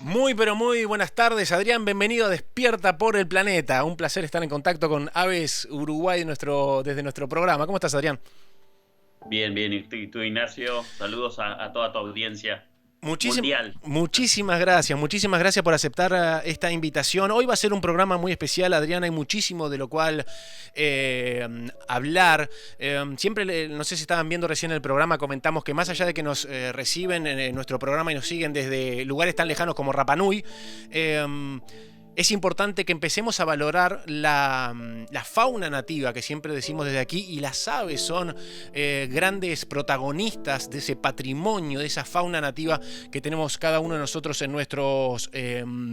Muy, pero muy buenas tardes, Adrián. Bienvenido a Despierta por el Planeta. Un placer estar en contacto con Aves Uruguay desde nuestro programa. ¿Cómo estás, Adrián? Bien, bien. Y tú, Ignacio, saludos a toda tu audiencia Muchísim- mundial. muchísimas gracias por aceptar esta invitación. Hoy va a ser un programa muy especial, Adrián, hay muchísimo de lo cual hablar. Siempre, no sé si estaban viendo recién el programa, comentamos que más allá de que nos reciben en nuestro programa y nos siguen desde lugares tan lejanos como Rapa Nui, es importante que empecemos a valorar la fauna nativa que siempre decimos desde aquí, y las aves son grandes protagonistas de ese patrimonio, de esa fauna nativa que tenemos cada uno de nosotros en nuestros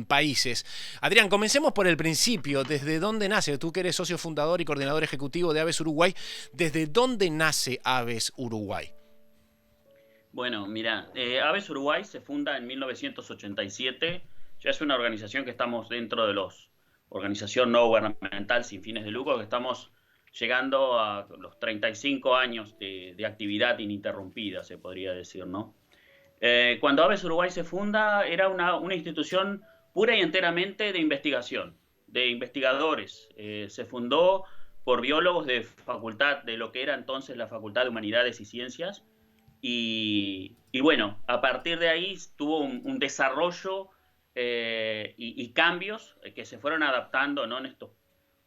países. Adrián, comencemos por el principio. ¿Desde dónde nace? Tú que eres socio fundador y coordinador ejecutivo de Aves Uruguay, ¿desde dónde nace Aves Uruguay? Bueno, mira, Aves Uruguay se funda en 1987. Ya es una organización que estamos dentro de los organización no gubernamental sin fines de lucro, que estamos llegando a los 35 años de actividad ininterrumpida, se podría decir, ¿no? Cuando Aves Uruguay se funda, era una institución pura y enteramente de investigación, de investigadores. Se fundó por biólogos de facultad, de lo que era entonces la Facultad de Humanidades y Ciencias, y bueno, a partir de ahí tuvo un desarrollo y cambios que se fueron adaptando, ¿no? En estos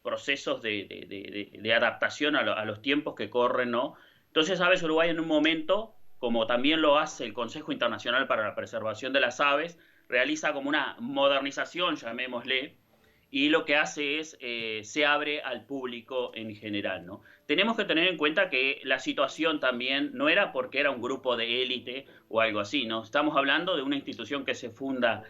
procesos de adaptación a los tiempos que corren, ¿no? Entonces, Aves Uruguay en un momento, como también lo hace el Consejo Internacional para la Preservación de las Aves, realiza como una modernización, llamémosle, y lo que hace es se abre al público en general, ¿no? Tenemos que tener en cuenta que la situación también no era porque era un grupo de élite o algo así, ¿no? Estamos hablando de una institución que se funda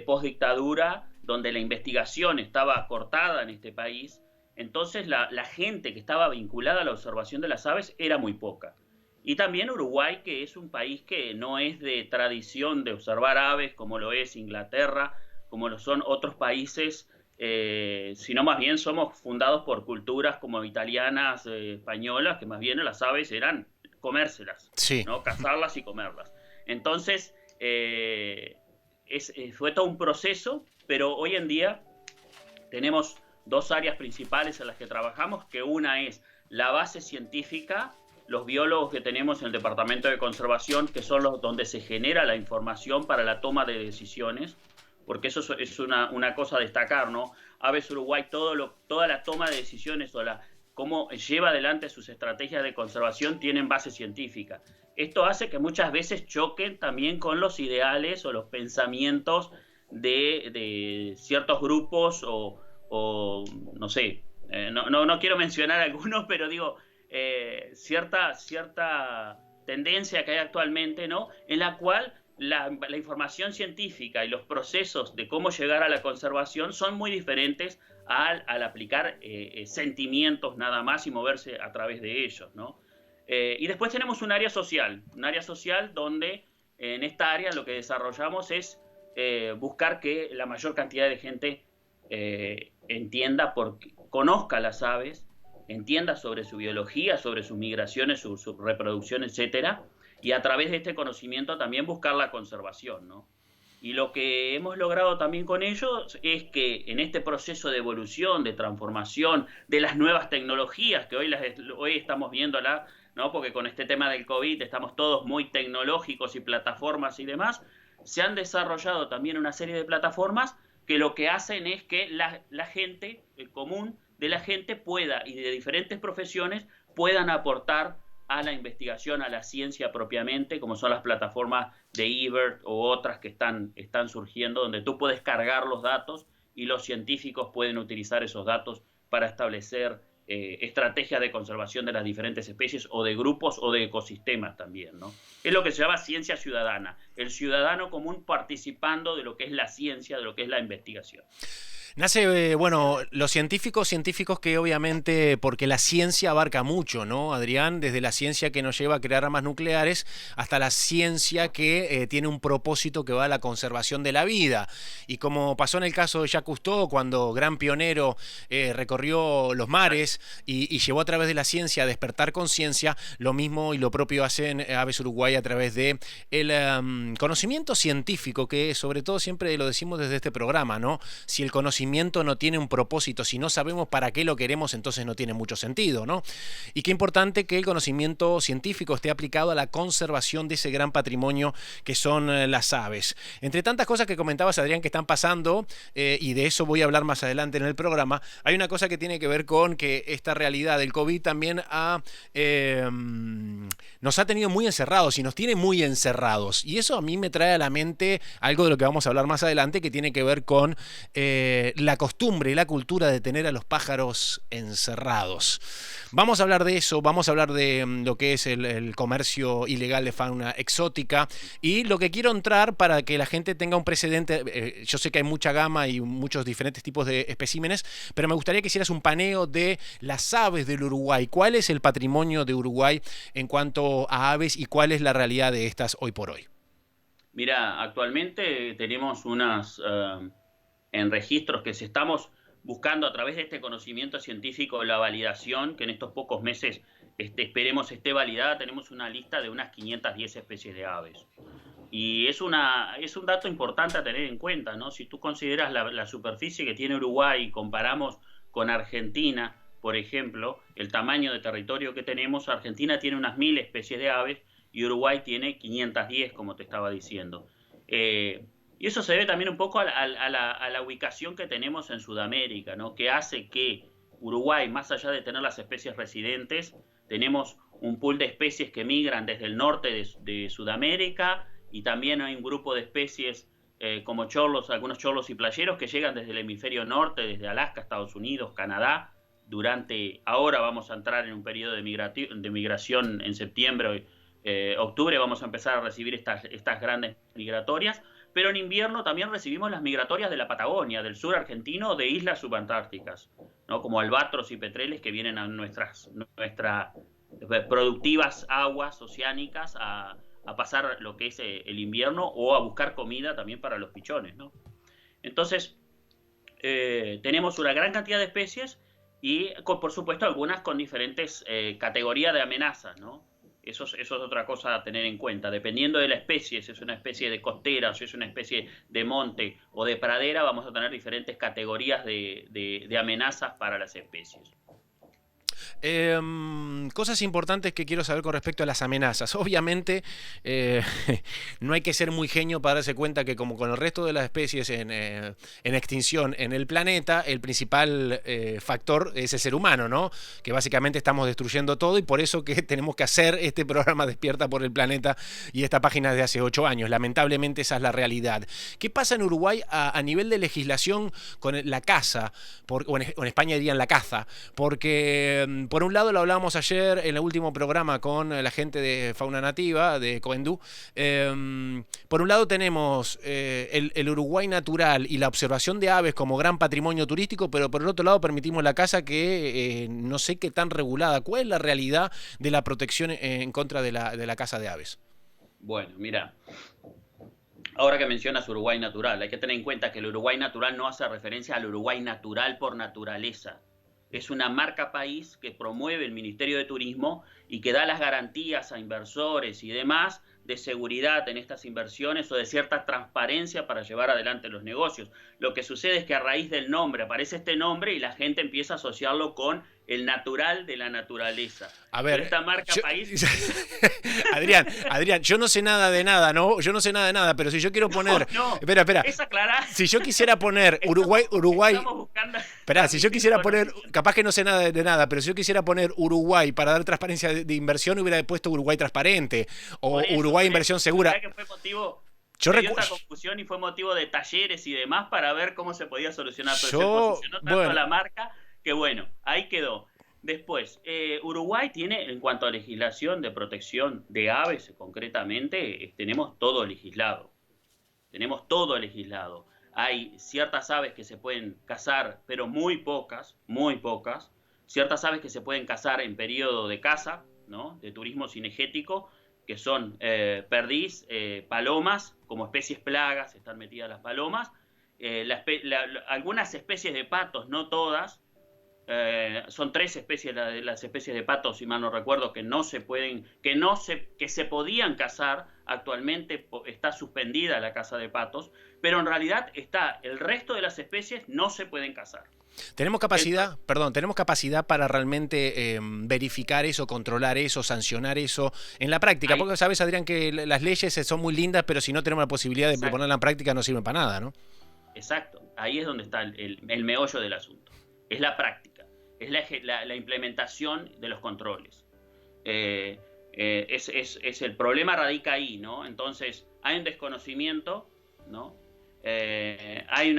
post dictadura, donde la investigación estaba cortada en este país. Entonces la gente que estaba vinculada a la observación de las aves era muy poca. Y también Uruguay, que es un país que no es de tradición de observar aves como lo es Inglaterra, como lo son otros países, sino más bien somos fundados por culturas como italianas, españolas, que más bien las aves eran comérselas, Sí. ¿no? Cazarlas y comerlas. Entonces, fue todo un proceso, pero hoy en día tenemos dos áreas principales en las que trabajamos, que una es la base científica, los biólogos que tenemos en el Departamento de Conservación, que son los donde se genera la información para la toma de decisiones, porque eso es una cosa a destacar, ¿no? Aves Uruguay, toda la toma de decisiones o cómo lleva adelante sus estrategias de conservación tienen base científica. Esto hace que muchas veces choquen también con los ideales o los pensamientos de ciertos grupos o no sé, no quiero mencionar algunos, pero digo, cierta tendencia que hay actualmente, ¿no? En la cual la información científica y los procesos de cómo llegar a la conservación son muy diferentes al aplicar sentimientos nada más y moverse a través de ellos, ¿no? Y después tenemos un área social donde en esta área lo que desarrollamos es buscar que la mayor cantidad de gente entienda, conozca las aves, entienda sobre su biología, sobre sus migraciones, su reproducción, etcétera, y a través de este conocimiento también buscar la conservación, ¿no? Y lo que hemos logrado también con ellos es que en este proceso de evolución, de transformación, de las nuevas tecnologías que hoy estamos viéndola, ¿no? Porque con este tema del COVID estamos todos muy tecnológicos y plataformas y demás, se han desarrollado también una serie de plataformas que lo que hacen es que la gente, el común de la gente pueda, y de diferentes profesiones, puedan aportar a la investigación, a la ciencia propiamente, como son las plataformas de eBird o otras que están surgiendo, donde tú puedes cargar los datos y los científicos pueden utilizar esos datos para establecer estrategias de conservación de las diferentes especies o de grupos o de ecosistemas también, ¿no? Es lo que se llama ciencia ciudadana, el ciudadano común participando de lo que es la ciencia, de lo que es la investigación. Nace, bueno, los científicos que obviamente, porque la ciencia abarca mucho, ¿no, Adrián? Desde la ciencia que nos lleva a crear armas nucleares hasta la ciencia que tiene un propósito que va a la conservación de la vida. Y como pasó en el caso de Jacques Cousteau, cuando gran pionero recorrió los mares y llevó a través de la ciencia a despertar conciencia, lo mismo y lo propio hacen Aves Uruguay a través de el conocimiento científico, que sobre todo siempre lo decimos desde este programa, ¿no? Si el conocimiento no tiene un propósito, si no sabemos para qué lo queremos, entonces no tiene mucho sentido, ¿no? Y qué importante que el conocimiento científico esté aplicado a la conservación de ese gran patrimonio que son las aves. Entre tantas cosas que comentabas, Adrián, que están pasando, y de eso voy a hablar más adelante en el programa, hay una cosa que tiene que ver con que esta realidad del COVID también nos ha tenido muy encerrados y nos tiene muy encerrados. Y eso a mí me trae a la mente algo de lo que vamos a hablar más adelante, que tiene que ver con la costumbre y la cultura de tener a los pájaros encerrados. Vamos a hablar de eso, vamos a hablar de lo que es el comercio ilegal de fauna exótica y lo que quiero entrar para que la gente tenga un precedente. Yo sé que hay mucha gama y muchos diferentes tipos de especímenes, pero me gustaría que hicieras un paneo de las aves del Uruguay. ¿Cuál es el patrimonio de Uruguay en cuanto a aves y cuál es la realidad de estas hoy por hoy? Mira, actualmente tenemos unas... en registros que se estamos buscando a través de este conocimiento científico, la validación, que en estos pocos meses esperemos esté validada, tenemos una lista de unas 510 especies de aves. Y es un dato importante a tener en cuenta, ¿no? Si tú consideras la superficie que tiene Uruguay y comparamos con Argentina, por ejemplo, el tamaño de territorio que tenemos, Argentina tiene unas 1000 especies de aves y Uruguay tiene 510, como te estaba diciendo. Y eso se debe también un poco a la ubicación que tenemos en Sudamérica, ¿no? Que hace que Uruguay, más allá de tener las especies residentes, tenemos un pool de especies que migran desde el norte de Sudamérica y también hay un grupo de especies como chorlos, algunos chorlos y playeros que llegan desde el hemisferio norte, desde Alaska, Estados Unidos, Canadá. Ahora vamos a entrar en un periodo de migración en septiembre, octubre, vamos a empezar a recibir estas grandes migratorias. Pero en invierno también recibimos las migratorias de la Patagonia, del sur argentino, de islas subantárticas, ¿no? Como albatros y petreles que vienen a nuestras productivas aguas oceánicas a pasar lo que es el invierno o a buscar comida también para los pichones, ¿no? Entonces, tenemos una gran cantidad de especies y, por supuesto, algunas con diferentes categorías de amenazas, ¿no? Eso es otra cosa a tener en cuenta. Dependiendo de la especie, si es una especie de costera, si es una especie de monte o de pradera, vamos a tener diferentes categorías de amenazas para las especies. Cosas importantes que quiero saber con respecto a las amenazas. Obviamente, no hay que ser muy genio para darse cuenta que, como con el resto de las especies en extinción en el planeta, el principal factor es el ser humano, ¿no? Que básicamente estamos destruyendo todo y por eso que tenemos que hacer este programa Despierta por el Planeta y esta página desde hace 8 años. Lamentablemente esa es la realidad. ¿Qué pasa en Uruguay a nivel de legislación con la caza? O en España dirían la caza, porque por un lado, lo hablábamos ayer en el último programa con la gente de Fauna Nativa, de Coendú. Por un lado tenemos el Uruguay natural y la observación de aves como gran patrimonio turístico, pero por el otro lado permitimos la caza que no sé qué tan regulada. ¿Cuál es la realidad de la protección en contra de la caza de aves? Bueno, mira, ahora que mencionas Uruguay natural, hay que tener en cuenta que el Uruguay natural no hace referencia al Uruguay natural por naturaleza. Es una marca país que promueve el Ministerio de Turismo y que da las garantías a inversores y demás de seguridad en estas inversiones o de cierta transparencia para llevar adelante los negocios. Lo que sucede es que a raíz del nombre aparece este nombre y la gente empieza a asociarlo con el natural de la naturaleza. A ver, pero esta marca país... Adrián, yo no sé nada de nada, ¿no? Yo no sé nada de nada, pero si yo quiero poner... No, espera. Es aclarar. Si yo quisiera poner Uruguay... Estamos buscando... Espera, si yo quisiera poner... Capaz que no sé nada de nada, pero si yo quisiera poner Uruguay para dar transparencia de inversión, hubiera puesto Uruguay transparente o Uruguay inversión segura. Que fue motivo... Yo recuerdo esta confusión y fue motivo de talleres y demás para ver cómo se podía solucionar. Pero se posicionó tanto la marca que bueno, ahí quedó. Después, Uruguay tiene, en cuanto a legislación de protección de aves, concretamente, tenemos todo legislado. hay ciertas aves que se pueden cazar, pero muy pocas, muy pocas. Ciertas aves que se pueden cazar en periodo de caza, ¿no? De turismo cinegético, que son perdiz, palomas, como especies plagas, están metidas las palomas. Algunas especies de patos, no todas, son 3 especies las especies de patos, si mal no recuerdo, que se podían cazar. Actualmente está suspendida la caza de patos, pero en realidad el resto de las especies no se pueden cazar. ¿Tenemos capacidad para realmente verificar eso, controlar eso, sancionar eso en la práctica? Ahí, Porque sabes, Adrián, que las leyes son muy lindas, pero si no tenemos la posibilidad de ponerla en práctica no sirven para nada, ¿no? Exacto, ahí es donde está el meollo del asunto. Es la práctica, es la implementación de los controles. El problema radica ahí, ¿no? Entonces, hay un desconocimiento, ¿no? Hay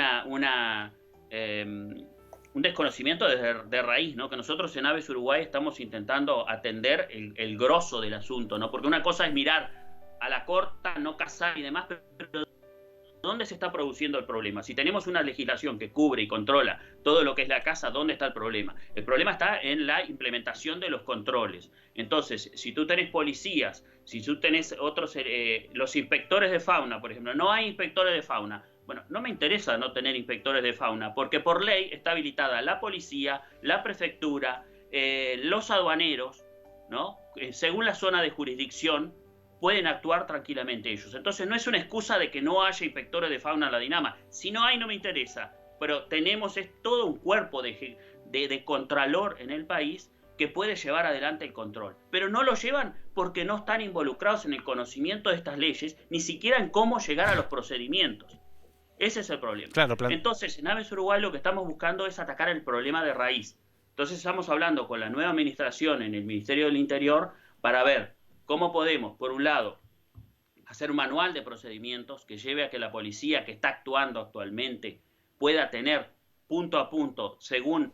un desconocimiento de raíz, ¿no? Que nosotros en Aves Uruguay estamos intentando atender el grosso del asunto, ¿no? Porque una cosa es mirar a la corta, no cazar y demás, pero ¿dónde se está produciendo el problema? Si tenemos una legislación que cubre y controla todo lo que es la caza, ¿dónde está el problema? El problema está en la implementación de los controles. Entonces, si tú tenés policías, si tú tenés los inspectores de fauna, por ejemplo, no hay inspectores de fauna. Bueno, no me interesa no tener inspectores de fauna, porque por ley está habilitada la policía, la prefectura, los aduaneros, ¿no? Según la zona de jurisdicción, pueden actuar tranquilamente ellos. Entonces no es una excusa de que no haya inspectores de fauna en la Dinama. Si no hay, no me interesa. Pero tenemos todo un cuerpo de contralor en el país que puede llevar adelante el control. Pero no lo llevan porque no están involucrados en el conocimiento de estas leyes, ni siquiera en cómo llegar a los procedimientos. Ese es el problema. Claro, Entonces, en Aves Uruguay lo que estamos buscando es atacar el problema de raíz. Entonces estamos hablando con la nueva administración en el Ministerio del Interior para ver cómo podemos, por un lado, hacer un manual de procedimientos que lleve a que la policía que está actuando actualmente pueda tener punto a punto, según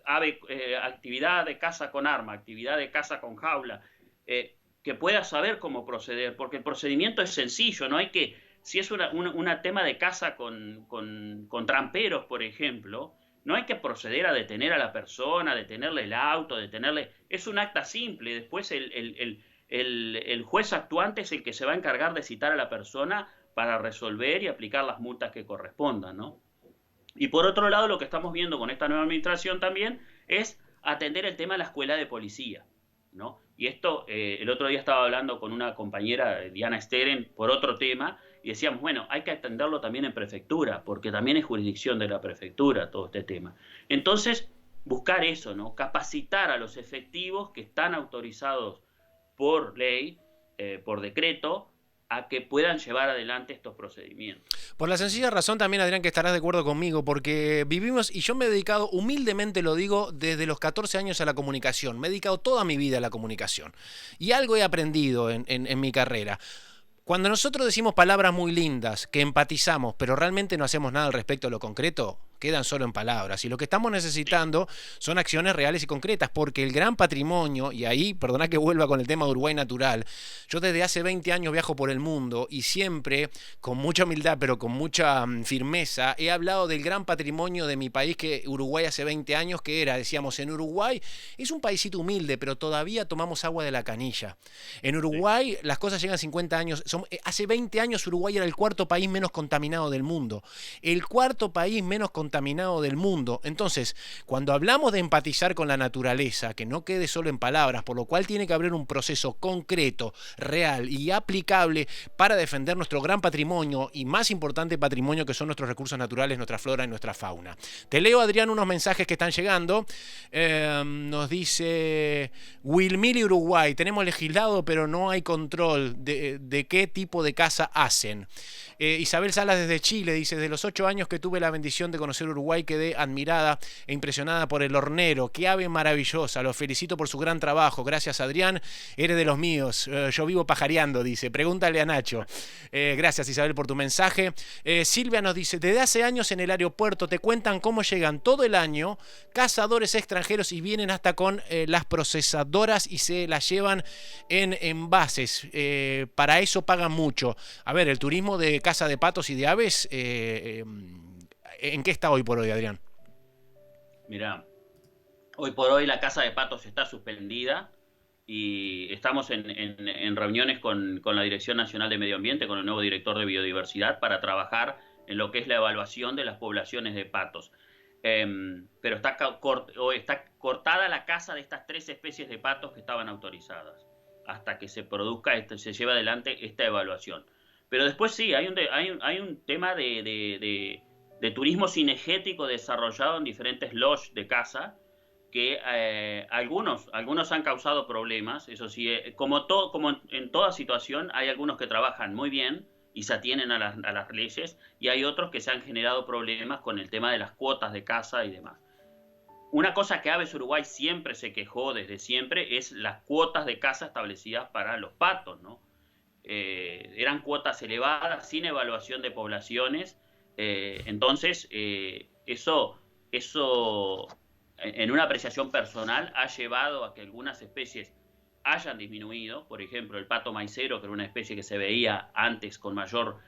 actividad de caza con arma, actividad de caza con jaula, que pueda saber cómo proceder, porque el procedimiento es sencillo, no hay que, si es un tema de caza con tramperos, por ejemplo, no hay que proceder a detener a la persona, detenerle el auto, es un acta simple, después el juez actuante es el que se va a encargar de citar a la persona para resolver y aplicar las multas que correspondan, ¿no? Y por otro lado, lo que estamos viendo con esta nueva administración también es atender el tema de la escuela de policía, ¿no? Y esto, el otro día estaba hablando con una compañera, Diana Steren, por otro tema, y decíamos, bueno, hay que atenderlo también en prefectura, porque también es jurisdicción de la prefectura todo este tema. Entonces, buscar eso, ¿no? Capacitar a los efectivos que están autorizados por ley, por decreto, a que puedan llevar adelante estos procedimientos. Por la sencilla razón también, Adrián, que estarás de acuerdo conmigo, porque vivimos, y yo me he dedicado, humildemente lo digo, desde los 14 años a la comunicación. Me he dedicado toda mi vida a la comunicación. Y algo he aprendido en mi carrera. Cuando nosotros decimos palabras muy lindas, que empatizamos, pero realmente no hacemos nada al respecto de lo concreto, quedan solo en palabras. Y lo que estamos necesitando son acciones reales y concretas, porque el gran patrimonio, y ahí, perdona que vuelva con el tema de Uruguay Natural, yo desde hace 20 años viajo por el mundo y siempre, con mucha humildad, pero con mucha firmeza, he hablado del gran patrimonio de mi país, que Uruguay hace 20 años, que era, decíamos, en Uruguay es un paísito humilde, pero todavía tomamos agua de la canilla. En Uruguay las cosas llegan 50 años, hace 20 años Uruguay era el 4.º país menos contaminado del mundo. El 4.º país menos contaminado del mundo. Entonces, cuando hablamos de empatizar con la naturaleza, que no quede solo en palabras, por lo cual tiene que haber un proceso concreto, real y aplicable para defender nuestro gran patrimonio y más importante patrimonio que son nuestros recursos naturales, nuestra flora y nuestra fauna. Te leo, Adrián, unos mensajes que están llegando. Nos dice Wilmili Uruguay, tenemos legislado pero no hay control de qué tipo de caza hacen. Isabel Salas desde Chile dice, desde los 8 años que tuve la bendición de conocer conocer Uruguay, quedé admirada e impresionada por el hornero. Qué ave maravillosa, los felicito por su gran trabajo. Gracias, Adrián, eres de los míos. Yo vivo pajareando, dice. Pregúntale a Nacho. Gracias, Isabel, por tu mensaje. Silvia nos dice, desde hace años en el aeropuerto te cuentan cómo llegan todo el año cazadores extranjeros y vienen hasta con las procesadoras y se las llevan en envases. Para eso pagan mucho. A ver, el turismo de caza de patos y de aves, ¿en qué está hoy por hoy, Adrián? Mirá, hoy por hoy la caza de patos está suspendida y estamos en reuniones con la Dirección Nacional de Medio Ambiente, con el nuevo director de Biodiversidad, para trabajar en lo que es la evaluación de las poblaciones de patos. Pero está cortada la caza de estas 3 especies de patos que estaban autorizadas hasta que se produzca, se lleve adelante esta evaluación. Pero después sí, hay un tema de turismo cinegético desarrollado en diferentes lodges de caza que algunos han causado problemas. Eso sí, como en toda situación, hay algunos que trabajan muy bien y se atienen a las leyes, y hay otros que se han generado problemas con el tema de las cuotas de caza y demás. Una cosa que Aves Uruguay siempre se quejó desde siempre es las cuotas de caza establecidas para los patos, ¿no? Eran cuotas elevadas, sin evaluación de poblaciones. Entonces, eso en una apreciación personal ha llevado a que algunas especies hayan disminuido. Por ejemplo, el pato maicero, que era una especie que se veía antes con mayor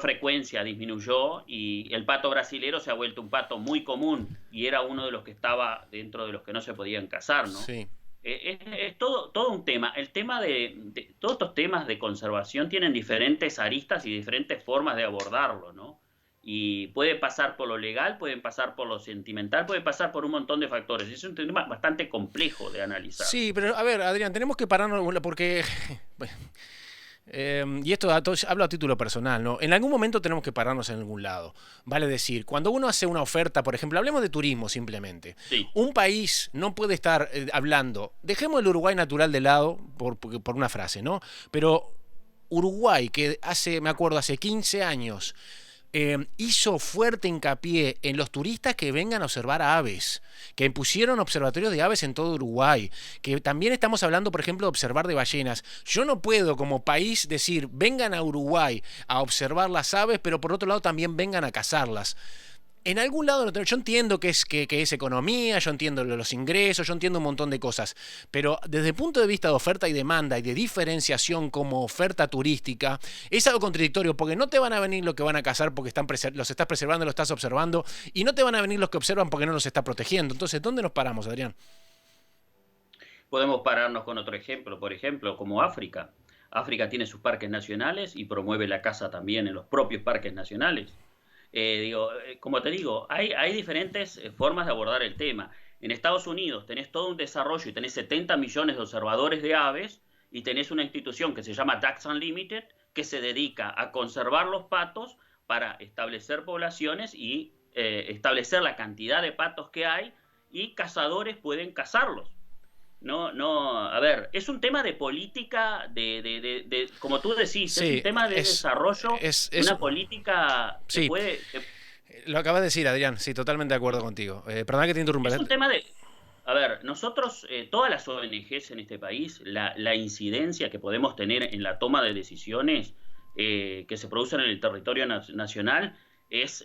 frecuencia, disminuyó, y el pato brasilero se ha vuelto un pato muy común y era uno de los que estaba dentro de los que no se podían cazar, ¿no? Sí. Es todo un tema. El tema de todos estos temas de conservación tienen diferentes aristas y diferentes formas de abordarlo, ¿no? Y puede pasar por lo legal, pueden pasar por lo sentimental, puede pasar por un montón de factores. Es un tema bastante complejo de analizar. Sí, pero a ver, Adrián, tenemos que pararnos porque... y esto hablo a título personal, ¿no? En algún momento tenemos que pararnos en algún lado. Vale decir, cuando uno hace una oferta, por ejemplo, hablemos de turismo simplemente. Sí. Un país no puede estar hablando, dejemos el Uruguay natural de lado por una frase, ¿no? Pero Uruguay, que me acuerdo, hace 15 años... hizo fuerte hincapié en los turistas que vengan a observar aves, que impusieron observatorios de aves en todo Uruguay, que también estamos hablando, por ejemplo, de observar de ballenas. Yo no puedo como país decir, vengan a Uruguay a observar las aves, pero por otro lado también vengan a cazarlas. En algún lado, yo entiendo que es economía, yo entiendo los ingresos, yo entiendo un montón de cosas, pero desde el punto de vista de oferta y demanda y de diferenciación como oferta turística, es algo contradictorio, porque no te van a venir los que van a cazar porque los estás preservando, los estás observando, y no te van a venir los que observan porque no los estás protegiendo. Entonces, ¿dónde nos paramos, Adrián? Podemos pararnos con otro ejemplo, por ejemplo, como África. África tiene sus parques nacionales y promueve la caza también en los propios parques nacionales. Como te digo, hay diferentes formas de abordar el tema. En Estados Unidos tenés todo un desarrollo y tenés 70 millones de observadores de aves, y tenés una institución que se llama Ducks Unlimited, que se dedica a conservar los patos para establecer poblaciones y establecer la cantidad de patos que hay, y cazadores pueden cazarlos. A ver, es un tema de política, como tú decís, sí, es un tema de desarrollo, una política que sí, puede... Lo acabas de decir, Adrián, sí, totalmente de acuerdo contigo. Perdona que te interrumpa. Es un tema de... A ver, nosotros, todas las ONGs en este país, la incidencia que podemos tener en la toma de decisiones que se producen en el territorio nacional es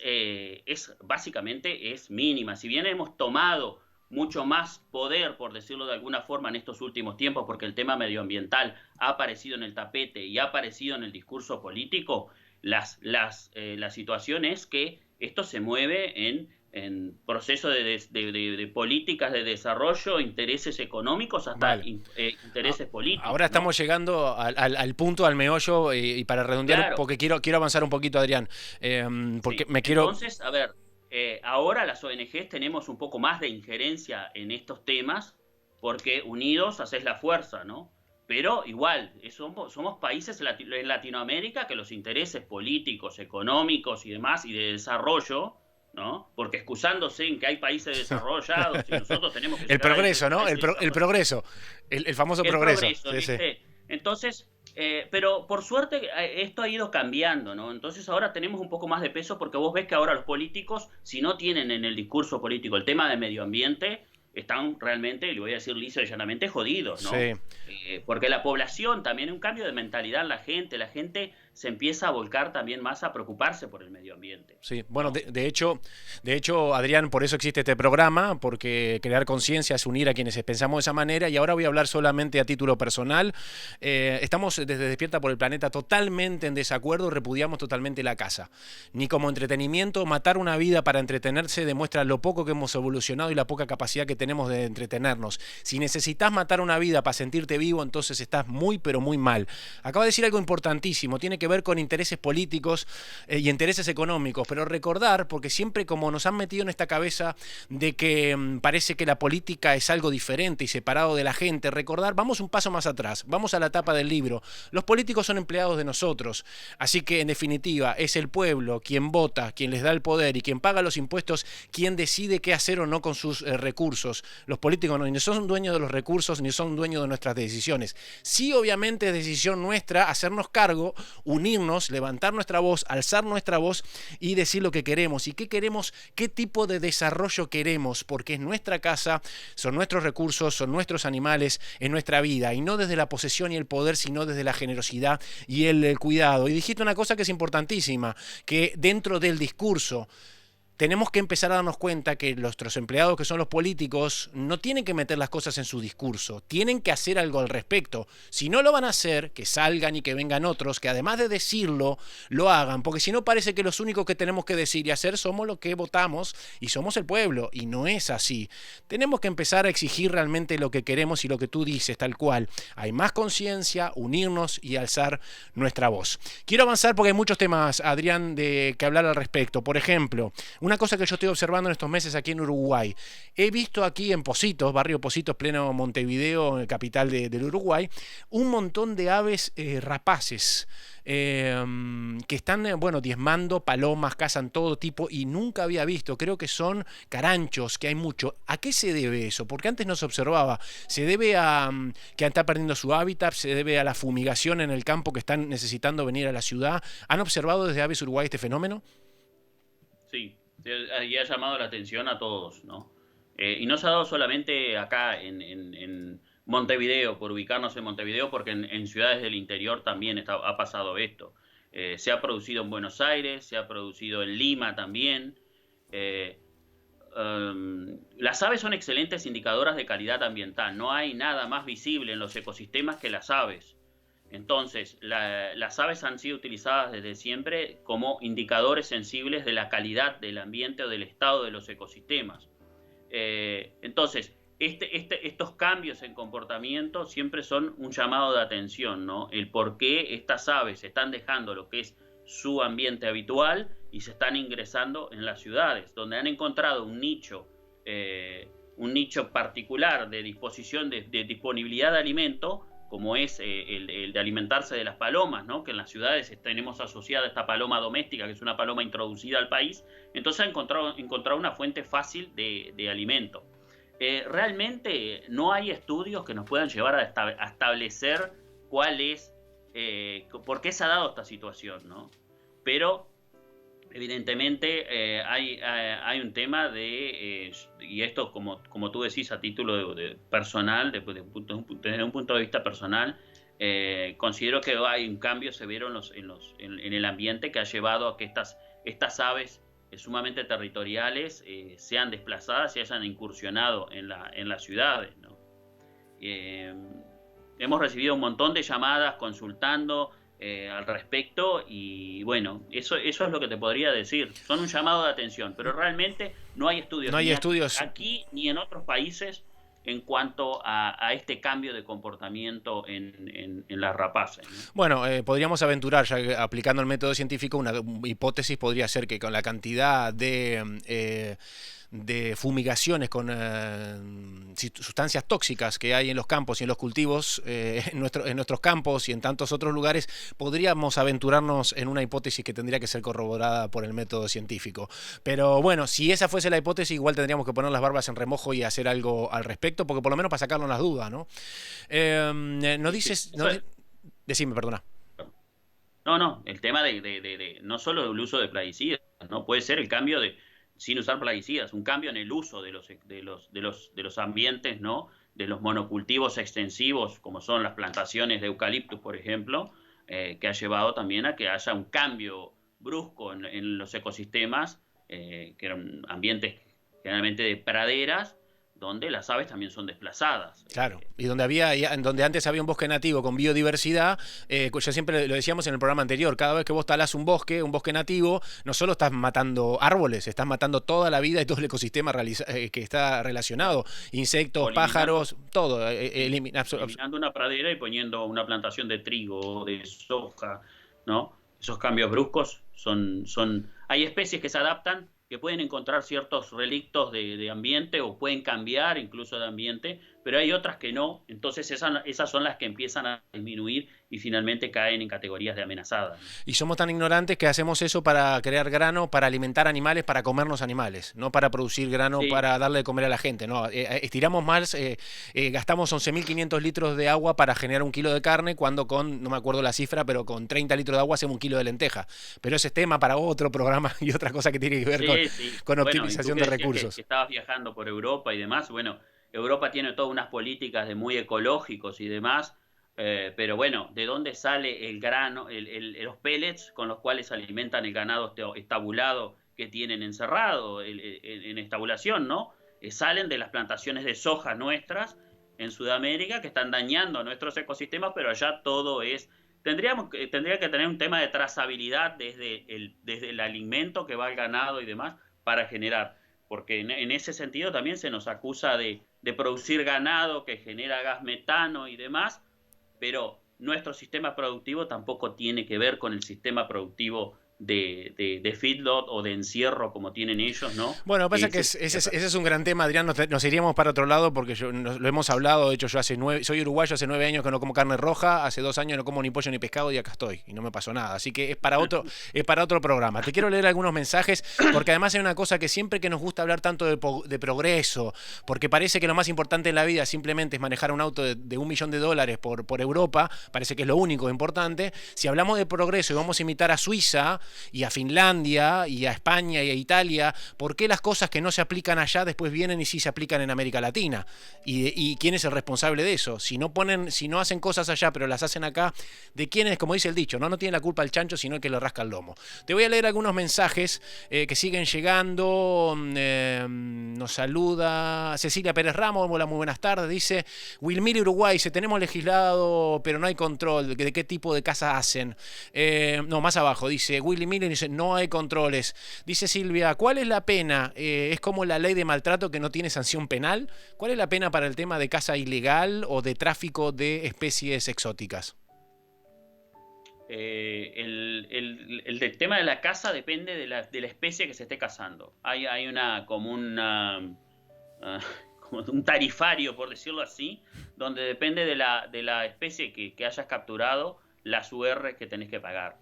básicamente mínima. Si bien hemos tomado mucho más poder, por decirlo de alguna forma, en estos últimos tiempos, porque el tema medioambiental ha aparecido en el tapete y ha aparecido en el discurso político, la situación es que esto se mueve en procesos de políticas de desarrollo, intereses económicos, hasta intereses políticos. Ahora estamos llegando al punto, al meollo, y para redondear, claro, porque quiero avanzar un poquito, Adrián, porque sí. me quiero... Entonces, a ver... ahora las ONGs tenemos un poco más de injerencia en estos temas, porque unidos haces la fuerza, ¿no? Pero igual, somos países en Latinoamérica que los intereses políticos, económicos y demás, y de desarrollo, ¿no? Porque excusándose en que hay países desarrollados y nosotros tenemos que... El progreso, ¿no? El progreso, el famoso progreso. Sí, sí. Entonces, Pero por suerte esto ha ido cambiando, ¿no? Entonces ahora tenemos un poco más de peso porque vos ves que ahora los políticos, si no tienen en el discurso político el tema de medio ambiente, están realmente, le voy a decir lisa y llanamente, jodidos, ¿no? Sí. Porque la población, también un cambio de mentalidad en la gente se empieza a volcar también más a preocuparse por el medio ambiente, Sí, bueno, ¿no? de hecho, Adrián, por eso existe este programa, porque crear conciencia es unir a quienes pensamos de esa manera, y ahora voy a hablar solamente a título personal. Estamos desde Despierta por el Planeta totalmente en desacuerdo, repudiamos totalmente la caza. Ni como entretenimiento, matar una vida para entretenerse demuestra lo poco que hemos evolucionado y la poca capacidad que tenemos de entretenernos. Si necesitas matar una vida para sentirte vivo, entonces estás muy, pero muy mal. Acaba de decir algo importantísimo, tiene que ver con intereses políticos y intereses económicos, pero recordar, porque siempre como nos han metido en esta cabeza de que parece que la política es algo diferente y separado de la gente, recordar, vamos un paso más atrás, vamos a la tapa del libro. Los políticos son empleados de nosotros, así que en definitiva es el pueblo quien vota, quien les da el poder y quien paga los impuestos, quien decide qué hacer o no con sus recursos. Los políticos no, ni son dueños de los recursos ni son dueños de nuestras decisiones. Sí, obviamente es decisión nuestra hacernos cargo, unirnos, levantar nuestra voz, alzar nuestra voz y decir lo que queremos y qué queremos, qué tipo de desarrollo queremos, porque es nuestra casa, son nuestros recursos, son nuestros animales, es nuestra vida, y no desde la posesión y el poder, sino desde la generosidad y el cuidado. Y dijiste una cosa que es importantísima, que dentro del discurso tenemos que empezar a darnos cuenta que nuestros empleados, que son los políticos, no tienen que meter las cosas en su discurso, tienen que hacer algo al respecto. Si no lo van a hacer, que salgan y que vengan otros, que además de decirlo, lo hagan, porque si no parece que los únicos que tenemos que decir y hacer somos los que votamos y somos el pueblo, y no es así. Tenemos que empezar a exigir realmente lo que queremos y lo que tú dices, tal cual. Hay más conciencia, unirnos y alzar nuestra voz. Quiero avanzar porque hay muchos temas, Adrián, de que hablar al respecto. Por ejemplo, una cosa que yo estoy observando en estos meses aquí en Uruguay. He visto aquí en Positos, barrio Positos, pleno Montevideo, capital del Uruguay, un montón de aves rapaces. Que están, bueno, diezmando palomas, cazan todo tipo y nunca había visto, creo que son caranchos, que hay mucho. ¿A qué se debe eso? Porque antes no se observaba. ¿Se debe a que están perdiendo su hábitat? ¿Se debe a la fumigación en el campo que están necesitando venir a la ciudad? ¿Han observado desde Aves Uruguay este fenómeno? Sí, y ha llamado la atención a todos, ¿no? Y no se ha dado solamente acá en Montevideo, por ubicarnos en Montevideo, porque en ciudades del interior también ha pasado esto. Se ha producido en Buenos Aires, se ha producido en Lima también. Eh, las aves son excelentes indicadoras de calidad ambiental. No hay nada más visible en los ecosistemas que las aves. Entonces, las aves han sido utilizadas desde siempre como indicadores sensibles de la calidad del ambiente o del estado de los ecosistemas. Entonces, estos cambios en comportamiento siempre son un llamado de atención, ¿no? El por qué estas aves están dejando lo que es su ambiente habitual y se están ingresando en las ciudades, donde han encontrado un nicho particular de disposición, de disponibilidad de alimento, como es el de alimentarse de las palomas, ¿no? Que en las ciudades tenemos asociada esta paloma doméstica, que es una paloma introducida al país, entonces ha encontrado una fuente fácil de alimento. Realmente no hay estudios que nos puedan llevar a establecer cuál es, por qué se ha dado esta situación, ¿no? Pero evidentemente hay un tema y esto como tú decís a título de personal, desde un punto de vista personal, considero que hay un cambio severo en el ambiente que ha llevado a que estas aves sumamente territoriales sean desplazadas y hayan incursionado en las ciudades, ¿no? Hemos recibido un montón de llamadas consultando al respecto y bueno, eso es lo que te podría decir. Son un llamado de atención, pero realmente no hay estudios, No hay ni estudios. aquí ni en otros países en cuanto a este cambio de comportamiento en las rapaces, ¿no? Bueno, podríamos aventurar, ya que aplicando el método científico, una hipótesis podría ser que con la cantidad de fumigaciones con sustancias tóxicas que hay en los campos y en los cultivos, en nuestros campos y en tantos otros lugares, podríamos aventurarnos en una hipótesis que tendría que ser corroborada por el método científico. Pero bueno, si esa fuese la hipótesis, igual tendríamos que poner las barbas en remojo y hacer algo al respecto, porque por lo menos para sacarnos las dudas, ¿no? No dices... No, Decime, perdona. No, el tema de no solo el uso de plaguicidas, ¿no? Puede ser el cambio de, sin usar plaguicidas, un cambio en el uso de los ambientes, ¿no? De los monocultivos extensivos, como son las plantaciones de eucaliptus, por ejemplo, que ha llevado también a que haya un cambio brusco en los ecosistemas, que eran ambientes generalmente de praderas, donde las aves también son desplazadas. Claro, y donde antes había un bosque nativo con biodiversidad, yo siempre lo decíamos en el programa anterior, cada vez que vos talás un bosque nativo, no solo estás matando árboles, estás matando toda la vida y todo el ecosistema que está relacionado, insectos, pájaros, todo. Eliminando una pradera y poniendo una plantación de trigo, de soja, ¿no? Esos cambios bruscos hay especies que se adaptan, que pueden encontrar ciertos relictos de ambiente o pueden cambiar incluso de ambiente, pero hay otras que no, entonces esas son las que empiezan a disminuir y finalmente caen en categorías de amenazadas. Y somos tan ignorantes que hacemos eso para crear grano, para alimentar animales, para comernos animales, no para producir grano, sí, para darle de comer a la gente. No, estiramos más, gastamos 11.500 litros de agua para generar 1 kilo de carne, cuando no me acuerdo la cifra, pero con 30 litros de agua hacemos 1 kilo de lenteja. Pero ese es tema para otro programa y otra cosa que tiene que ver con optimización de recursos. Que estabas viajando por Europa y demás, bueno, Europa tiene todas unas políticas de muy ecológicos y demás, pero bueno, ¿de dónde sale el grano, los pellets con los cuales alimentan el ganado estabulado que tienen encerrado en estabulación, ¿no? Salen de las plantaciones de soja nuestras en Sudamérica que están dañando nuestros ecosistemas, pero allá todo tendría que tener un tema de trazabilidad desde el alimento que va al ganado y demás para generar, porque en ese sentido también se nos acusa de producir ganado que genera gas metano y demás, pero nuestro sistema productivo tampoco tiene que ver con el sistema productivo de feedlot o de encierro como tienen ellos, ¿no? Bueno, pasa que ese es un gran tema, Adrián, nos iríamos para otro lado porque lo hemos hablado. De hecho, yo soy uruguayo, hace 9 años que no como carne roja, hace 2 años no como ni pollo ni pescado y acá estoy y no me pasó nada, así que es para otro programa. Te quiero leer algunos mensajes porque además hay una cosa que siempre que nos gusta hablar tanto de progreso, porque parece que lo más importante en la vida simplemente es manejar un auto de $1 millón por Europa, parece que es lo único importante. Si hablamos de progreso y vamos a imitar a Suiza y a Finlandia y a España y a Italia, ¿por qué las cosas que no se aplican allá después vienen y sí se aplican en América Latina? ¿Y quién es el responsable de eso? Si no hacen cosas allá pero las hacen acá, ¿de quién es? Como dice el dicho, no tiene la culpa el chancho sino el que le rasca el lomo. Te voy a leer algunos mensajes que siguen llegando. Nos saluda Cecilia Pérez Ramos, hola, muy buenas tardes, dice Wilmir, Uruguay, tenemos legislado pero no hay control de qué tipo de casa hacen. No, más abajo dice Willy Miller, dice no hay controles. Dice Silvia, ¿cuál es la pena? ¿Es como la ley de maltrato que no tiene sanción penal? ¿Cuál es la pena para el tema de caza ilegal o de tráfico de especies exóticas? El tema de la caza depende de la especie que se esté cazando. Hay como un tarifario, por decirlo así, donde depende de la especie que hayas capturado, las UR que tenés que pagar.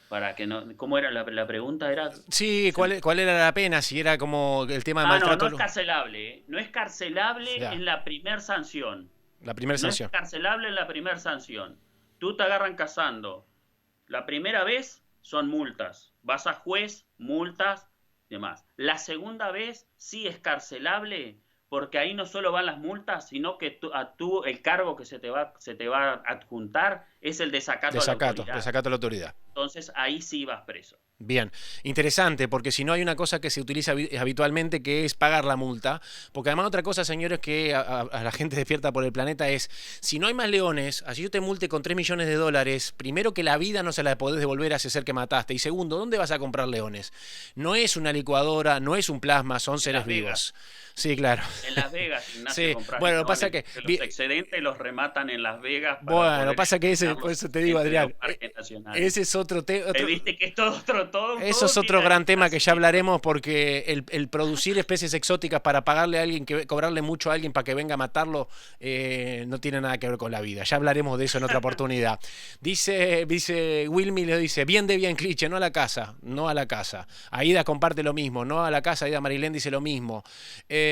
Para que no, ¿cómo era la pregunta? Sí, ¿cuál era la pena? Si era como el tema de maltrato. No es carcelable, no es carcelable en la primer sanción. La primera sanción. No es carcelable en la primera sanción. Tú te agarran cazando. La primera vez son multas. Vas a juez, multas, demás. La segunda vez sí es carcelable, porque ahí no solo van las multas, sino que el cargo que se te va a adjuntar es el desacato a la autoridad. Desacato a la autoridad. Entonces ahí sí vas preso. Bien, interesante, porque si no hay una cosa que se utiliza habitualmente que es pagar la multa, porque además otra cosa, señores, que a la gente despierta por el planeta es, si no hay más leones, así yo te multe con $3 millones, primero que la vida no se la podés devolver a ese ser que mataste, y segundo, ¿dónde vas a comprar leones? No es una licuadora, no es un plasma, son seres vivos. Sí, claro. En Las Vegas, Ignacio, sí. Bueno, pasa que los excedentes los rematan en Las Vegas. Bueno, pasa que ese por eso te digo, Adrián, ese es otro tema. Viste que es todo eso es otro gran tema que ya hablaremos, porque el producir especies exóticas para pagarle a alguien, cobrarle mucho a alguien para que venga a matarlo, no tiene nada que ver con la vida. Ya hablaremos de eso en otra oportunidad. Dice Wilmy, le dice, bien de bien cliché, no a la casa, no a la casa. Aida comparte lo mismo, no a la casa. Aida Marilén dice lo mismo.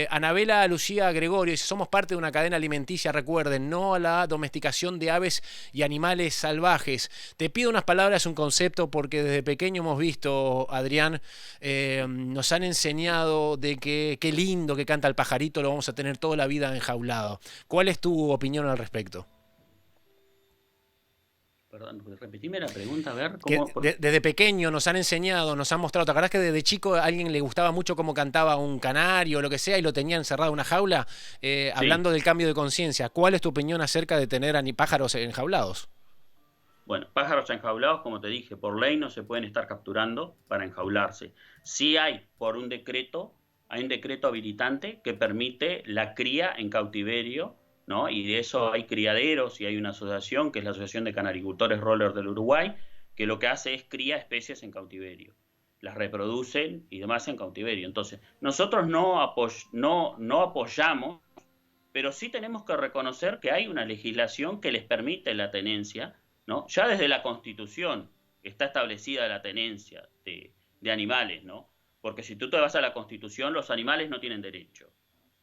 Anabela Lucía Gregorio dice, somos parte de una cadena alimenticia, recuerden, no a la domesticación de aves y animales salvajes. Te pido unas palabras, un concepto, porque desde pequeño hemos visto, Adrián, nos han enseñado de que qué lindo que canta el pajarito, lo vamos a tener toda la vida enjaulado. ¿Cuál es tu opinión al respecto? Perdón, repetime la pregunta, a ver. ¿Cómo? Desde pequeño nos han enseñado, nos han mostrado. ¿Te acordás que desde chico a alguien le gustaba mucho cómo cantaba un canario o lo que sea y lo tenía encerrado en una jaula? Sí. Hablando del cambio de conciencia, ¿cuál es tu opinión acerca de tener pájaros enjaulados? Bueno, pájaros enjaulados, como te dije, por ley no se pueden estar capturando para enjaularse. Sí hay, por un decreto, hay un decreto habilitante que permite la cría en cautiverio, ¿no? Y de eso hay criaderos y hay una asociación, que es la Asociación de Canaricultores Roller del Uruguay, que lo que hace es cría especies en cautiverio. Las reproducen y demás en cautiverio. Entonces, nosotros no apoyamos, pero sí tenemos que reconocer que hay una legislación que les permite la tenencia, ¿no? Ya desde la Constitución está establecida la tenencia de animales, ¿no? Porque si tú te vas a la Constitución, los animales no tienen derecho.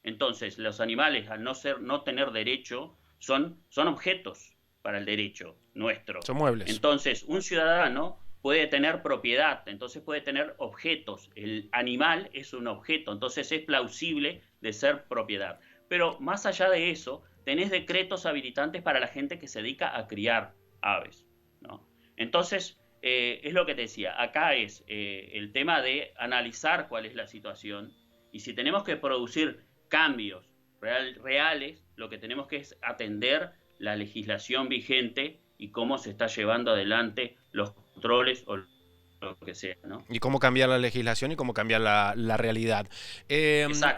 Entonces, los animales, al no tener derecho, son objetos para el derecho nuestro. Son muebles. Entonces, un ciudadano puede tener propiedad, entonces puede tener objetos. El animal es un objeto, entonces es plausible de ser propiedad. Pero más allá de eso, tenés decretos habilitantes para la gente que se dedica a criar aves, ¿no? Entonces, es lo que te decía, acá es el tema de analizar cuál es la situación y si tenemos que producir cambios reales, lo que tenemos que es atender la legislación vigente y cómo se está llevando adelante los controles o lo que sea, ¿no? Y cómo cambiar la legislación y cómo cambiar la realidad.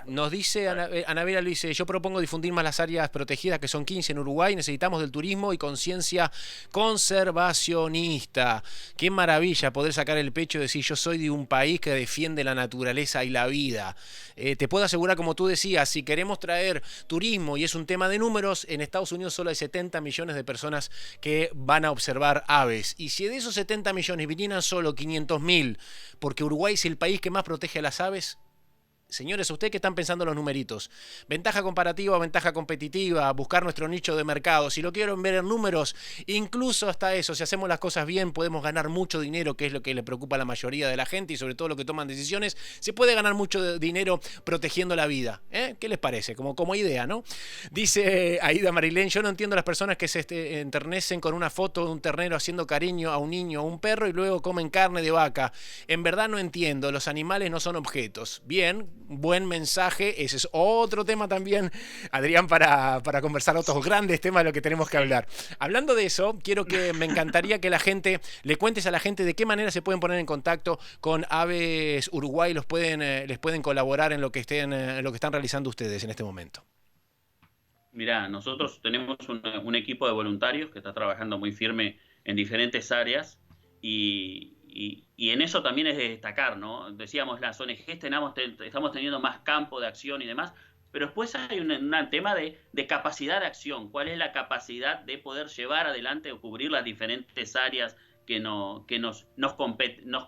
Nos dice Anabela, lo dice, yo propongo difundir más las áreas protegidas, que son 15 en Uruguay. Necesitamos del turismo y conciencia conservacionista. Qué maravilla poder sacar el pecho y decir, yo soy de un país que defiende la naturaleza y la vida. Te puedo asegurar, como tú decías, si queremos traer turismo, y es un tema de números, en Estados Unidos solo hay 70 millones de personas que van a observar aves. Y si de esos 70 millones vinieran solo 500.000, porque Uruguay es el país que más protege a las aves, señores, ustedes que están pensando en los numeritos, ventaja comparativa, ventaja competitiva, buscar nuestro nicho de mercado, si lo quieren ver en números, incluso hasta eso, si hacemos las cosas bien, podemos ganar mucho dinero, que es lo que le preocupa a la mayoría de la gente y sobre todo los que toman decisiones, se puede ganar mucho dinero protegiendo la vida. ¿Qué les parece? Como idea, ¿no? Dice Aida Marilén, yo no entiendo a las personas que se enternecen con una foto de un ternero haciendo cariño a un niño o un perro y luego comen carne de vaca. En verdad no entiendo, los animales no son objetos. Bien, buen mensaje, ese es otro tema también, Adrián, para conversar otros grandes temas de lo que tenemos que hablar. Hablando de eso, me encantaría que le cuentes a la gente de qué manera se pueden poner en contacto con Aves Uruguay, les pueden colaborar en lo que están realizando ustedes en este momento. Mirá, nosotros tenemos un equipo de voluntarios que está trabajando muy firme en diferentes áreas y en eso también es de destacar, ¿no? Decíamos, las ONGs estamos teniendo más campo de acción y demás, pero después hay un tema de capacidad de acción. ¿Cuál es la capacidad de poder llevar adelante o cubrir las diferentes áreas que nos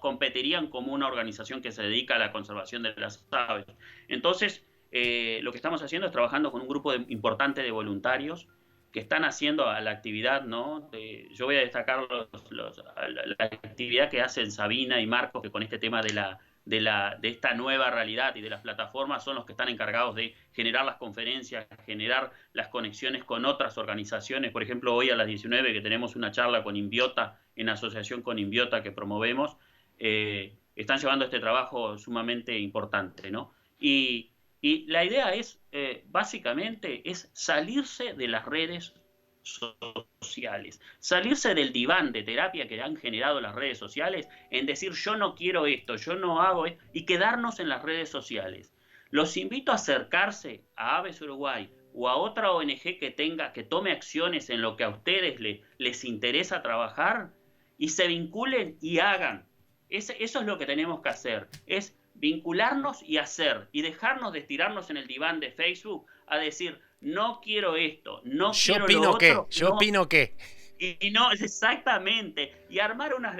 competirían como una organización que se dedica a la conservación de las aves? Entonces, lo que estamos haciendo es trabajando con un grupo importante de voluntarios que están haciendo a la actividad, ¿no? Yo voy a destacar la actividad que hacen Sabina y Marcos, que con este tema de esta nueva realidad y de las plataformas son los que están encargados de generar las conferencias, generar las conexiones con otras organizaciones. Por ejemplo, hoy a las 19 que tenemos una charla con Inviota, en asociación con Inviota que promovemos, están llevando este trabajo sumamente importante, ¿no? Y la idea es, básicamente, es salirse de las redes sociales, salirse del diván de terapia que han generado las redes sociales, en decir yo no quiero esto, yo no hago esto, y quedarnos en las redes sociales. Los invito a acercarse a Aves Uruguay o a otra ONG que tome acciones en lo que a ustedes les interesa trabajar y se vinculen y hagan. Eso es lo que tenemos que hacer, es vincularnos y hacer, y dejarnos de estirarnos en el diván de Facebook a decir, no quiero esto, no quiero lo otro. Yo opino que. Y no, exactamente, y armar unos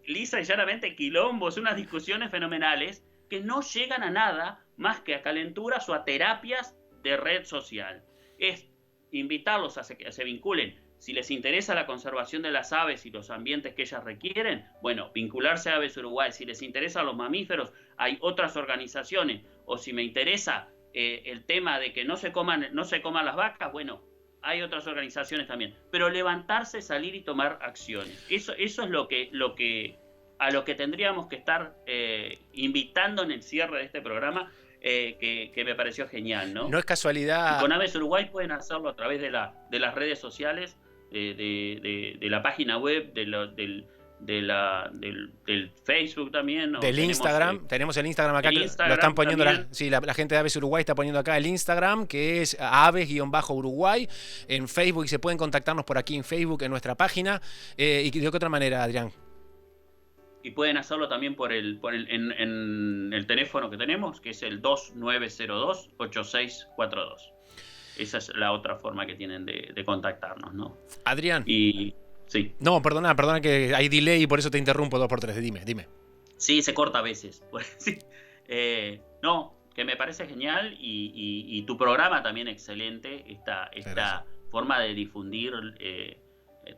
lisa y llanamente quilombos, unas discusiones fenomenales que no llegan a nada más que a calenturas o a terapias de red social. Es invitarlos a que se vinculen. Si les interesa la conservación de las aves y los ambientes que ellas requieren, bueno, vincularse a Aves Uruguay. Si les interesan los mamíferos, hay otras organizaciones. O si me interesa el tema de que no se coman las vacas, bueno, hay otras organizaciones también. Pero levantarse, salir y tomar acciones. Eso es a lo que tendríamos que estar invitando en el cierre de este programa, que me pareció genial, ¿no? No es casualidad. Y con Aves Uruguay pueden hacerlo a través de las redes sociales, de la página web, del Facebook también. Del Instagram, tenemos el Instagram acá, Instagram lo están poniendo la gente de Aves Uruguay está poniendo acá el Instagram, que es Aves-Uruguay, en Facebook, y se pueden contactarnos por aquí en Facebook, en nuestra página. ¿Y de qué otra manera, Adrián? Y pueden hacerlo también en el teléfono que tenemos, que es el 2902-8642. Esa es la otra forma que tienen de contactarnos, ¿no? Adrián. Y sí. No, perdona que hay delay y por eso te interrumpo 2x3. Dime. Sí, se corta a veces. Sí. No, que me parece genial y tu programa también excelente. Esta forma de difundir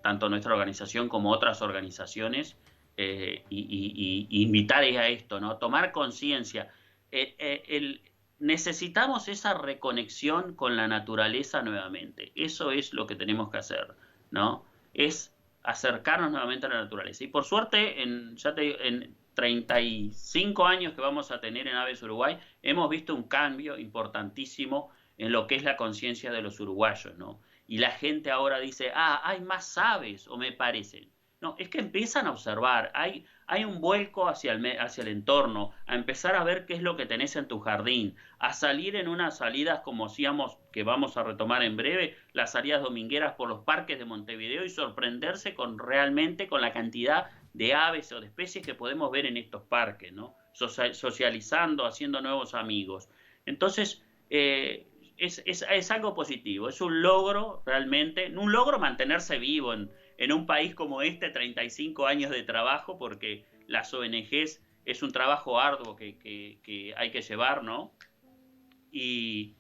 tanto nuestra organización como otras organizaciones y invitar a esto, ¿no? Tomar conciencia. Necesitamos esa reconexión con la naturaleza nuevamente. Eso es lo que tenemos que hacer, ¿no? Es acercarnos nuevamente a la naturaleza. Y por suerte, en 35 años que vamos a tener en Aves Uruguay, hemos visto un cambio importantísimo en lo que es la conciencia de los uruguayos, ¿no? Y la gente ahora dice, hay más aves, o me parecen. No, es que empiezan a observar, hay un vuelco hacia el entorno, a empezar a ver qué es lo que tenés en tu jardín, a salir en unas salidas como hacíamos, que vamos a retomar en breve, las salidas domingueras por los parques de Montevideo y sorprenderse realmente con la cantidad de aves o de especies que podemos ver en estos parques, ¿no? Socializando, haciendo nuevos amigos. Entonces, es algo positivo, es un logro realmente, un logro mantenerse vivo en un país como 35 años de trabajo, porque las ONGs es un trabajo arduo que hay que llevar, ¿no? Y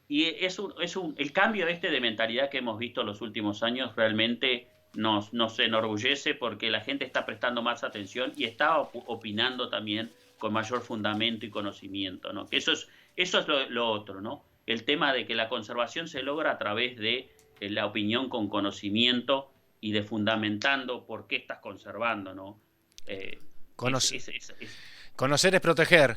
el cambio de mentalidad que hemos visto en los últimos años realmente nos enorgullece, porque la gente está prestando más atención y está opinando también con mayor fundamento y conocimiento, ¿no? Que eso es lo otro, ¿no? El tema de que la conservación se logra a través de la opinión con conocimiento y de fundamentando por qué estás conservando, ¿no? Conocer es proteger,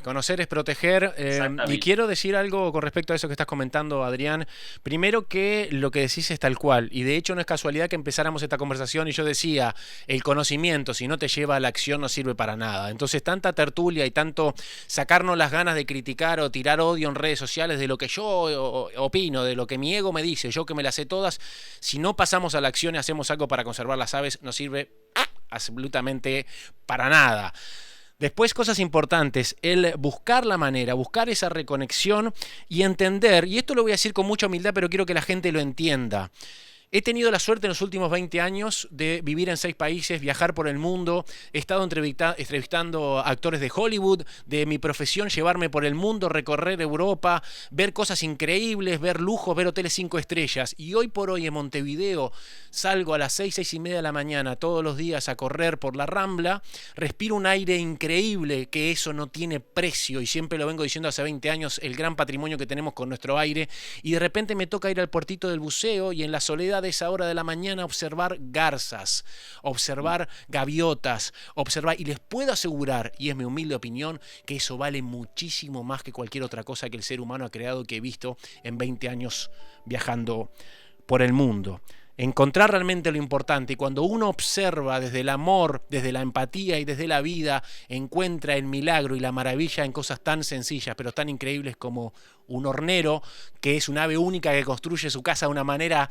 y quiero decir algo con respecto a eso que estás comentando, Adrián. Primero, que lo que decís es tal cual, y de hecho no es casualidad que empezáramos esta conversación y yo decía, el conocimiento, si no te lleva a la acción, no sirve para nada. Entonces, tanta tertulia y tanto sacarnos las ganas de criticar o tirar odio en redes sociales de lo que yo opino, de lo que mi ego me dice, yo que me las sé todas, si no pasamos a la acción y hacemos algo para conservar las aves, no sirve absolutamente para nada. Después, cosas importantes, el buscar la manera, buscar esa reconexión y entender, y esto lo voy a decir con mucha humildad, pero quiero que la gente lo entienda. He tenido la suerte en los últimos 20 años de vivir en 6 países, viajar por el mundo, he estado entrevistando a actores de Hollywood, de mi profesión llevarme por el mundo, recorrer Europa, ver cosas increíbles, ver lujos, ver hoteles 5 estrellas. Y hoy por hoy en Montevideo salgo a las 6 y media de la mañana todos los días a correr por la Rambla, respiro un aire increíble, que eso no tiene precio, y siempre lo vengo diciendo hace 20 años, el gran patrimonio que tenemos con nuestro aire, y de repente me toca ir al puertito del buceo y en la soledad de esa hora de la mañana observar garzas, observar gaviotas, y les puedo asegurar, y es mi humilde opinión, que eso vale muchísimo más que cualquier otra cosa que el ser humano ha creado, que he visto en 20 años viajando por el mundo. Encontrar realmente lo importante, y cuando uno observa desde el amor, desde la empatía y desde la vida, encuentra el milagro y la maravilla en cosas tan sencillas pero tan increíbles como un hornero, que es un ave única que construye su casa de una manera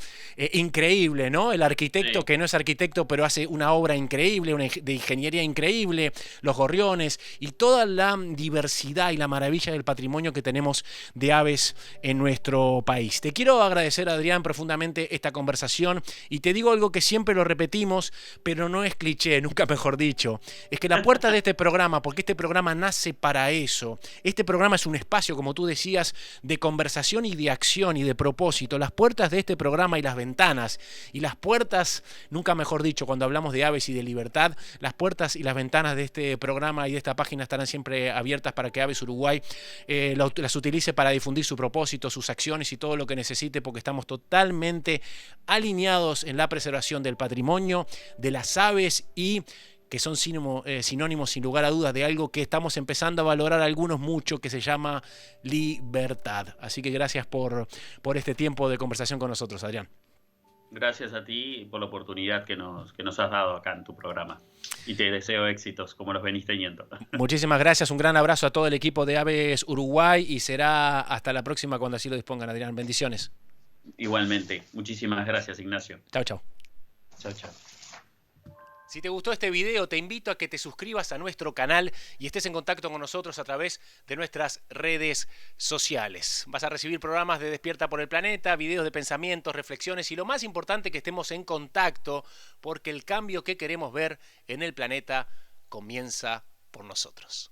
increíble, ¿no? El arquitecto, Sí. que no es arquitecto, pero hace una obra increíble, de ingeniería increíble, los gorriones y toda la diversidad y la maravilla del patrimonio que tenemos de aves en nuestro país. Te quiero agradecer, Adrián, profundamente esta conversación y te digo algo que siempre lo repetimos, pero no es cliché, nunca mejor dicho. Es que la puerta de este programa, porque este programa nace para eso, este programa es un espacio, como tú decías, de conversación y de acción y de propósito. Las puertas de este programa y las ventanas, y las puertas, nunca mejor dicho, cuando hablamos de aves y de libertad, las puertas y las ventanas de este programa y de esta página estarán siempre abiertas para que Aves Uruguay las utilice para difundir su propósito, sus acciones y todo lo que necesite, porque estamos totalmente alineados en la preservación del patrimonio, de las aves y que son sinónimos sin lugar a dudas de algo que estamos empezando a valorar algunos mucho, que se llama libertad. Así que gracias por este tiempo de conversación con nosotros, Adrián. Gracias a ti por la oportunidad que nos has dado acá en tu programa. Y te deseo éxitos como los venís teniendo. Muchísimas gracias, un gran abrazo a todo el equipo de Aves Uruguay y será hasta la próxima cuando así lo dispongan, Adrián. Bendiciones. Igualmente. Muchísimas gracias, Ignacio. Chao, chao. Chao, chao. Si te gustó este video, te invito a que te suscribas a nuestro canal y estés en contacto con nosotros a través de nuestras redes sociales. Vas a recibir programas de Despierta por el Planeta, videos de pensamientos, reflexiones y lo más importante, que estemos en contacto, porque el cambio que queremos ver en el planeta comienza por nosotros.